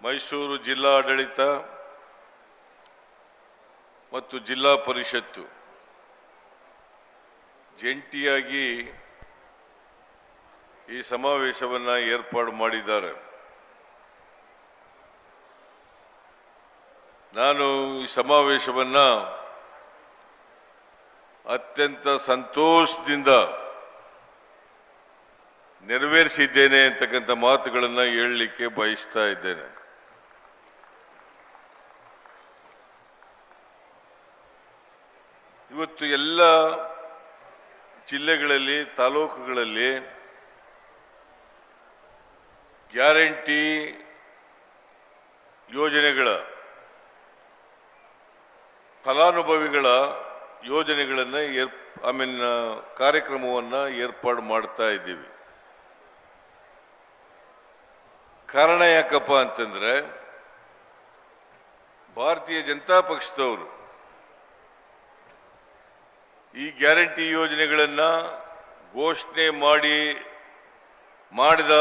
ಮೈಸೂರು ಜಿಲ್ಲಾಡಳಿತ ಮತ್ತು ಜಿಲ್ಲಾ ಪರಿಷತ್ತು ಜಂಟಿಯಾಗಿ ಈ ಸಮಾವೇಶವನ್ನು ಏರ್ಪಾಡು ಮಾಡಿದ್ದಾರೆ. ನಾನು ಈ ಸಮಾವೇಶವನ್ನು ಅತ್ಯಂತ ಸಂತೋಷದಿಂದ ನೆರವೇರಿಸಿದ್ದೇನೆ ಅಂತಕ್ಕಂಥ ಮಾತುಗಳನ್ನು ಹೇಳಲಿಕ್ಕೆ ಬಯಸ್ತಾ ಇದ್ದೇನೆ. ಇವತ್ತು ಎಲ್ಲ ಜಿಲ್ಲೆಗಳಲ್ಲಿ ತಾಲೂಕುಗಳಲ್ಲಿ ಗ್ಯಾರಂಟಿ ಯೋಜನೆಗಳ ಫಲಾನುಭವಿಗಳ ಯೋಜನೆಗಳನ್ನು ಕಾರ್ಯಕ್ರಮವನ್ನು ಏರ್ಪಾಡು ಮಾಡ್ತಾ ಇದ್ದೀವಿ. ಕಾರಣ ಯಾಕಪ್ಪ ಅಂತಂದ್ರೆ ಭಾರತೀಯ ಜನತಾ ಪಕ್ಷದವರು ಈ ಗ್ಯಾರಂಟಿ ಯೋಜನೆಗಳನ್ನು ಘೋಷಣೆ ಮಾಡಿದ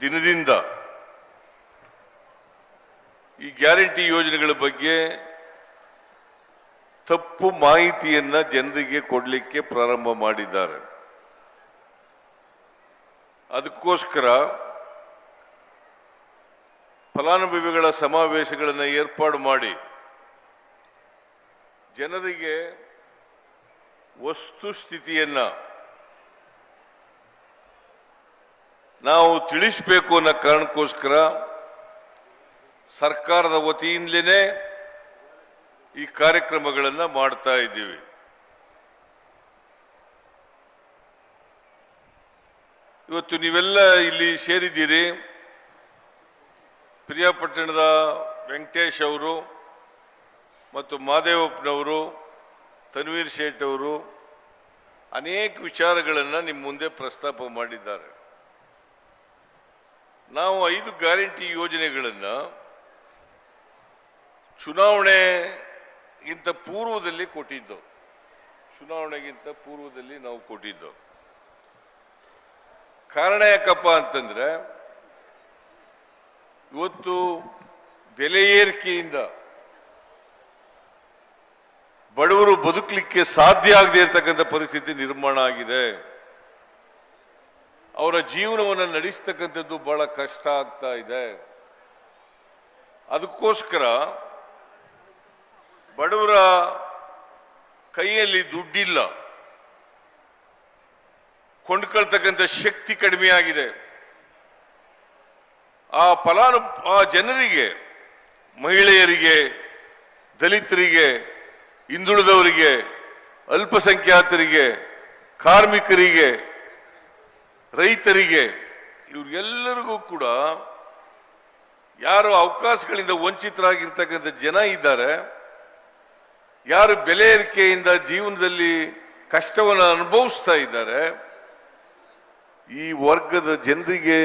ದಿನದಿಂದ ಈ ಗ್ಯಾರಂಟಿ ಯೋಜನೆಗಳ ಬಗ್ಗೆ ತಪ್ಪು ಮಾಹಿತಿಯನ್ನು ಜನರಿಗೆ ಕೊಡಲಿಕ್ಕೆ ಪ್ರಾರಂಭ ಮಾಡಿದ್ದಾರೆ. ಅದಕ್ಕೋಸ್ಕರ ಫಲಾನುಭವಿಗಳ ಸಮಾವೇಶಗಳನ್ನು ಏರ್ಪಾಡು ಮಾಡಿ ಜನರಿಗೆ ವಸ್ತುಸ್ಥಿತಿಯನ್ನು ನಾವು ತಿಳಿಸಬೇಕು ಅನ್ನೋ ಕಾರಣಕ್ಕೋಸ್ಕರ ಸರ್ಕಾರದ ವತಿಯಿಂದಲೇ ಈ ಕಾರ್ಯಕ್ರಮಗಳನ್ನು ಮಾಡ್ತಾ ಇದ್ದೀವಿ. ಇವತ್ತು ನೀವೆಲ್ಲ ಇಲ್ಲಿ ಸೇರಿದ್ದೀರಿ. ಪ್ರಿಯಾಪಟ್ಟಣದ ವೆಂಕಟೇಶ್ ಅವರು ಮತ್ತು ಮಾದೇವಪ್ಪನವರು, ತನ್ವೀರ್ ಶೇಟ್ ಅವರು ಅನೇಕ ವಿಚಾರಗಳನ್ನು ನಿಮ್ಮ ಮುಂದೆ ಪ್ರಸ್ತಾಪ ಮಾಡಿದ್ದಾರೆ. ನಾವು 5 ಗ್ಯಾರಂಟಿ ಯೋಜನೆಗಳನ್ನು ಚುನಾವಣೆಗಿಂತ ಪೂರ್ವದಲ್ಲಿ ಕೊಟ್ಟಿದ್ದೆವು. ನಾವು ಕೊಟ್ಟಿದ್ದೆವು. ಕಾರಣ ಯಾಕಪ್ಪ ಅಂತಂದ್ರೆ ಇವತ್ತು ಬೆಲೆ ಏರಿಕೆಯಿಂದ ಬಡವರು ಬದುಕಲಿಕ್ಕೆ ಸಾಧ್ಯ ಆಗದೆ ಇರತಕ್ಕಂಥ ಪರಿಸ್ಥಿತಿ ನಿರ್ಮಾಣ ಆಗಿದೆ. ಅವರ ಜೀವನವನ್ನು ನಡೆಸ್ತಕ್ಕಂಥದ್ದು ಬಹಳ ಕಷ್ಟ ಆಗ್ತಾ ಇದೆ. ಅದಕ್ಕೋಸ್ಕರ ಬಡವರ ಕೈಯಲ್ಲಿ ದುಡ್ಡಿಲ್ಲ, ಕೊಂಡ್ಕೊಳ್ತಕ್ಕಂಥ ಶಕ್ತಿ ಕಡಿಮೆ ಆಗಿದೆ. ಆ ಜನರಿಗೆ, ಮಹಿಳೆಯರಿಗೆ, ದಲಿತರಿಗೆ, ಹಿಂದುಳಿದವರಿಗೆ, ಅಲ್ಪಸಂಖ್ಯಾತರಿಗೆ, ಕಾರ್ಮಿಕರಿಗೆ, ರೈತರಿಗೆ, ಇವ್ರಿಗೆಲ್ಲರಿಗೂ ಕೂಡ ಯಾರು ಅವಕಾಶಗಳಿಂದ ವಂಚಿತರಾಗಿರ್ತಕ್ಕಂಥ ಜನ ಇದ್ದಾರೆ, ಯಾರು ಬೆಲೆ ಏರಿಕೆಯಿಂದ ಜೀವನದಲ್ಲಿ ಕಷ್ಟವನ್ನು ಅನುಭವಿಸ್ತಾ ಇದ್ದಾರೆ, ಈ ವರ್ಗದ ಜನರಿಗೆ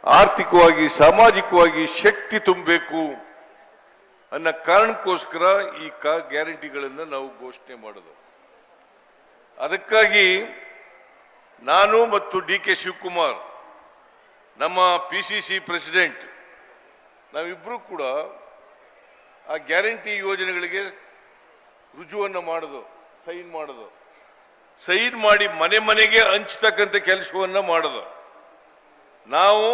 ಆರ್ಥಿಕವಾಗಿ, ಸಾಮಾಜಿಕವಾಗಿ ಶಕ್ತಿ ತುಂಬಬೇಕು ಅನ್ನೋ ಕಾರಣಕ್ಕೋಸ್ಕರ ಈ ಗ್ಯಾರಂಟಿಗಳನ್ನು ನಾವು ಘೋಷಣೆ ಮಾಡೋದು. ಅದಕ್ಕಾಗಿ ನಾನು ಮತ್ತು ಡಿ.ಕೆ. ಶಿವಕುಮಾರ್, ನಮ್ಮ PCC ಪ್ರೆಸಿಡೆಂಟ್, ನಾವಿಬ್ಬರೂ ಕೂಡ ಆ ಗ್ಯಾರಂಟಿ ಯೋಜನೆಗಳಿಗೆ ರುಜುವನ್ನು ಮಾಡೋದು, ಸೈನ್ ಮಾಡಿ ಮನೆ ಮನೆಗೆ ಹಂಚತಕ್ಕಂಥ ಕೆಲಸವನ್ನು ಮಾಡೋದು. ನಾವು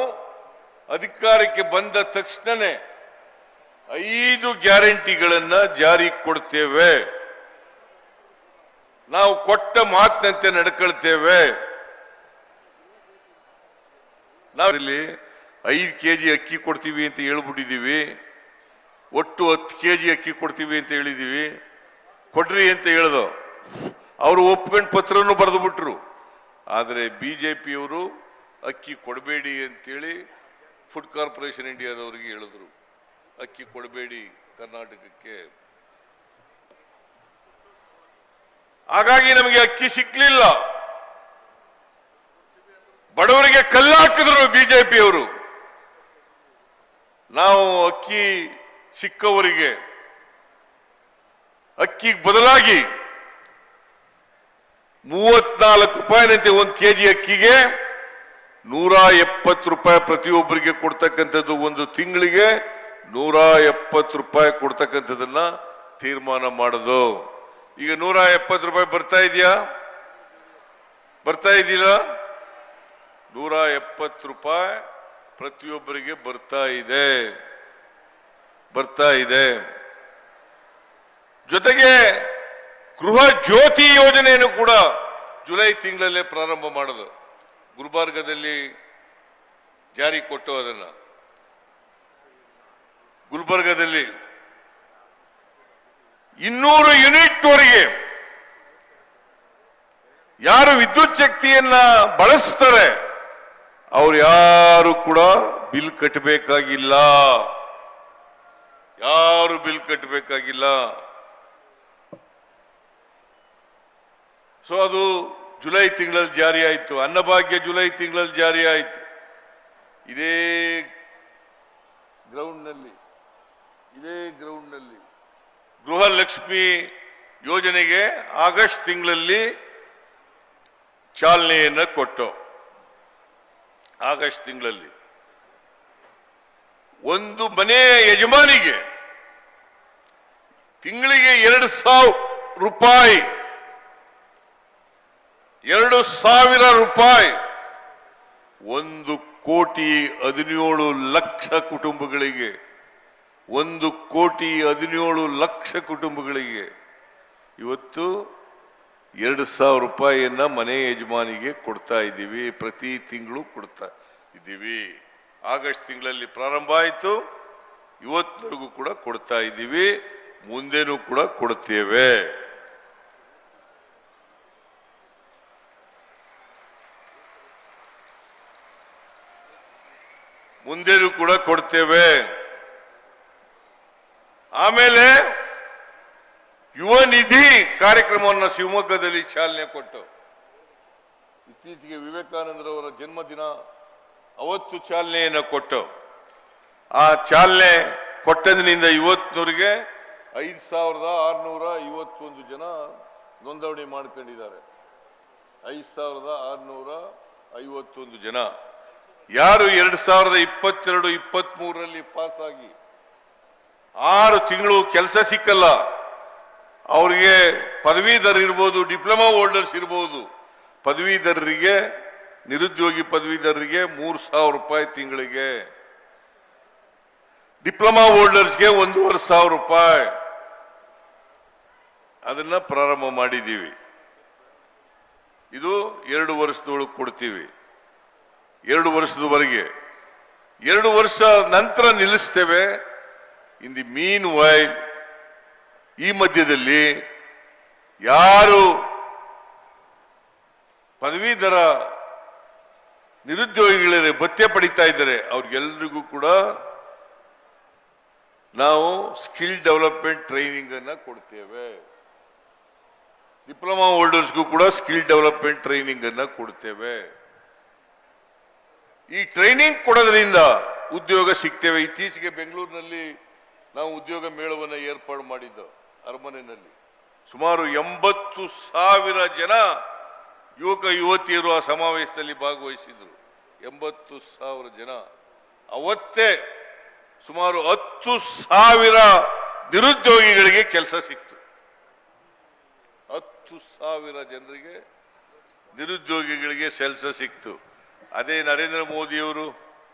ಅಧಿಕಾರಕ್ಕೆ ಬಂದ ತಕ್ಷಣನೇ 5 ಗ್ಯಾರಂಟಿಗಳನ್ನ ಜಾರಿ ಕೊಡ್ತೇವೆ. ನಾವು ಕೊಟ್ಟ ಮಾತಿನಂತೆ ನಡ್ಕೊಳ್ತೇವೆ. ನಾವಿಲ್ಲಿ 5 kg ಅಕ್ಕಿ ಕೊಡ್ತೀವಿ ಅಂತ ಹೇಳ್ಬಿಟ್ಟಿದ್ದೀವಿ. ಒಟ್ಟು 10 kg ಅಕ್ಕಿ ಕೊಡ್ತೀವಿ ಅಂತ ಹೇಳಿದೀವಿ. ಕೊಡ್ರಿ ಅಂತ ಹೇಳ್ದು ಅವರು ಒಪ್ಕೊಂಡು ಪತ್ರವನ್ನು ಬರೆದು ಬಿಟ್ರು. ಆದರೆ ಬಿಜೆಪಿಯವರು ಅಕ್ಕಿ ಕೊಡಬೇಡಿ ಅಂತೇಳಿ ಫುಡ್ ಕಾರ್ಪೊರೇಷನ್ ಇಂಡಿಯಾದವರಿಗೆ ಹೇಳಿದ್ರು, ಅಕ್ಕಿ ಕೊಡಬೇಡಿ ಕರ್ನಾಟಕಕ್ಕೆ. ಹಾಗಾಗಿ ನಮಗೆ ಅಕ್ಕಿ ಸಿಕ್ಲಿಲ್ಲ. ಬಡವರಿಗೆ ಕಲ್ಲಾಕಿದ್ರು ಬಿಜೆಪಿಯವರು. ನಾವು ಅಕ್ಕಿ ಸಿಕ್ಕವರಿಗೆ ಅಕ್ಕಿ ಬದಲಾಗಿ 34 ರೂಪಾಯಿನಂತೆ 1 kg ಅಕ್ಕಿಗೆ 170 ಪ್ರತಿಯೊಬ್ಬರಿಗೆ ಕೊಡ್ತಕ್ಕಂಥದ್ದು, ಒಂದು ತಿಂಗಳಿಗೆ 170 ಕೊಡ್ತಕ್ಕಂಥದ್ದನ್ನ ತೀರ್ಮಾನ ಮಾಡೋದು. ಈಗ 170 ಬರ್ತಾ ಇದೆಯಾ? ಬರ್ತಾ ಇದೆಯಲ್ಲ? 170 ಪ್ರತಿಯೊಬ್ಬರಿಗೆ ಬರ್ತಾ ಇದೆ. ಜೊತೆಗೆ ಗೃಹ ಜ್ಯೋತಿ ಯೋಜನೆಯನ್ನು ಕೂಡ ಜುಲೈ ತಿಂಗಳಲ್ಲೇ ಪ್ರಾರಂಭ ಮಾಡೋದು. ಗುಲ್ಬರ್ಗದಲ್ಲಿ ಜಾರಿ ಕೊಟ್ಟು ಅದನ್ನ ಗುಲ್ಬರ್ಗದಲ್ಲಿ 200 ಯೂನಿಟ್ ವರೆಗೆ ಯಾರು ವಿದ್ಯುತ್ ಶಕ್ತಿಯನ್ನ ಬಳಸ್ತಾರೆ ಅವ್ರು ಯಾರು ಕೂಡ ಬಿಲ್ ಕಟ್ಟಬೇಕಾಗಿಲ್ಲ. ಸೊ ಅದು ಜುಲೈ ತಿಂಗಳಲ್ಲಿ ಜಾರಿ ಆಯಿತು. ಅನ್ನಭಾಗ್ಯ ಜುಲೈ ತಿಂಗಳಲ್ಲಿ ಜಾರಿ ಆಯಿತು. ಇದೇ ಗ್ರೌಂಡ್ನಲ್ಲಿ ಗೃಹಲಕ್ಷ್ಮಿ ಯೋಜನೆಗೆ ಆಗಸ್ಟ್ ತಿಂಗಳಲ್ಲಿ ಚಾಲನೆಯನ್ನು ಕೊಟ್ಟು, ಆಗಸ್ಟ್ ತಿಂಗಳಲ್ಲಿ ಒಂದು ಮನೆಯ ಯಜಮಾನಿಗೆ ತಿಂಗಳಿಗೆ 2,000 ರೂಪಾಯಿ, 1,17,00,000 ಕುಟುಂಬಗಳಿಗೆ, 1,17,00,000 ಕುಟುಂಬಗಳಿಗೆ ಇವತ್ತು 2,000 ರೂಪಾಯಿಯನ್ನ ಮನೆ ಯಜಮಾನಿಗೆ ಕೊಡ್ತಾ ಇದ್ದೀವಿ. ಪ್ರತಿ ತಿಂಗಳು ಕೊಡ್ತಾ ಇದ್ದೀವಿ. ಆಗಸ್ಟ್ ತಿಂಗಳಲ್ಲಿ ಪ್ರಾರಂಭ ಆಯಿತು. ಇವತ್ತಿನವರೆಗೂ ಕೂಡ ಕೊಡ್ತಾ ಇದ್ದೀವಿ. ಮುಂದೆನೂ ಕೂಡ ಕೊಡ್ತೇವೆ. ಆಮೇಲೆ ಯುವ ನಿಧಿ ಕಾರ್ಯಕ್ರಮವನ್ನು ಶಿವಮೊಗ್ಗದಲ್ಲಿ ಚಾಲನೆ ಕೊಟ್ಟು, ಇತ್ತೀಚೆಗೆ ವಿವೇಕಾನಂದರವರ ಜನ್ಮದಿನ, ಅವತ್ತು ಚಾಲನೆಯನ್ನು ಕೊಟ್ಟು, ಆ ಚಾಲನೆ ಕೊಟ್ಟದಿನಿಂದ ಇವತ್ತಿನವರೆಗೆ 5,651 ಜನ ನೋಂದಣಿ ಮಾಡ್ಕೊಂಡಿದ್ದಾರೆ. 5,651 ಜನ ಯಾರು 2022-23ರಲ್ಲಿ ಪಾಸ್ ಆಗಿ 6 ತಿಂಗಳು ಕೆಲಸ ಸಿಕ್ಕಲ್ಲ, ಅವರಿಗೆ ಪದವೀಧರ ಇರ್ಬೋದು, ಡಿಪ್ಲೊಮಾ ಹೋಲ್ಡರ್ಸ್ ಇರ್ಬೋದು. ಪದವೀಧರರಿಗೆ, ನಿರುದ್ಯೋಗಿ ಪದವೀಧರರಿಗೆ 3,000 ರೂಪಾಯಿ ತಿಂಗಳಿಗೆ, ಡಿಪ್ಲೊಮಾ ಹೋಲ್ಡರ್ಸ್ಗೆ 1,500 ರೂಪಾಯಿ. ಅದನ್ನ ಪ್ರಾರಂಭ ಮಾಡಿದ್ದೀವಿ. ಇದು 2 ವರ್ಷದೊಳಗೆ ಕೊಡ್ತೀವಿ. 2 ವರ್ಷದವರೆಗೆ, 2 ವರ್ಷ ನಂತರ ನಿಲ್ಲಿಸ್ತೇವೆ. ಇನ್ ದಿ ಮೀನ್ ವೈಲ್, ಈ ಮಧ್ಯದಲ್ಲಿ ಯಾರು ಪದವೀಧರ ನಿರುದ್ಯೋಗಿಗಳೇ ಭತ್ಯೆ ಪಡಿತಾ ಇದ್ದಾರೆ ಅವ್ರಿಗೆಲ್ರಿಗೂ ಕೂಡ ನಾವು ಸ್ಕಿಲ್ ಡೆವಲಪ್ಮೆಂಟ್ ಟ್ರೈನಿಂಗ್ ಅನ್ನ ಕೊಡ್ತೇವೆ. ಡಿಪ್ಲೊಮಾ ಹೋಲ್ಡರ್ಸ್ಗೂ ಕೂಡ ಸ್ಕಿಲ್ ಡೆವಲಪ್ಮೆಂಟ್ ಟ್ರೈನಿಂಗ್ ಅನ್ನ ಕೊಡ್ತೇವೆ. ಈ ಟ್ರೈನಿಂಗ್ ಕೊಡೋದ್ರಿಂದ ಉದ್ಯೋಗ ಸಿಗ್ತೇವೆ. ಇತ್ತೀಚೆಗೆ ಬೆಂಗಳೂರಿನಲ್ಲಿ ನಾವು ಉದ್ಯೋಗ ಮೇಳವನ್ನು ಏರ್ಪಾಡು ಮಾಡಿದ್ದು ಅರಮನೆಯಲ್ಲಿ. ಸುಮಾರು 80,000 ಜನ ಯುವಕ ಯುವತಿಯರು ಆ ಸಮಾವೇಶದಲ್ಲಿ ಭಾಗವಹಿಸಿದ್ರು. 80,000 ಜನ. ಅವತ್ತೇ ಸುಮಾರು 10,000 ನಿರುದ್ಯೋಗಿಗಳಿಗೆ ಕೆಲಸ ಸಿಕ್ತು. 10,000 ಜನರಿಗೆ ನಿರುದ್ಯೋಗಿಗಳಿಗೆ ಕೆಲಸ ಸಿಕ್ತು. ಅದೇ ನರೇಂದ್ರ ಮೋದಿಯವರು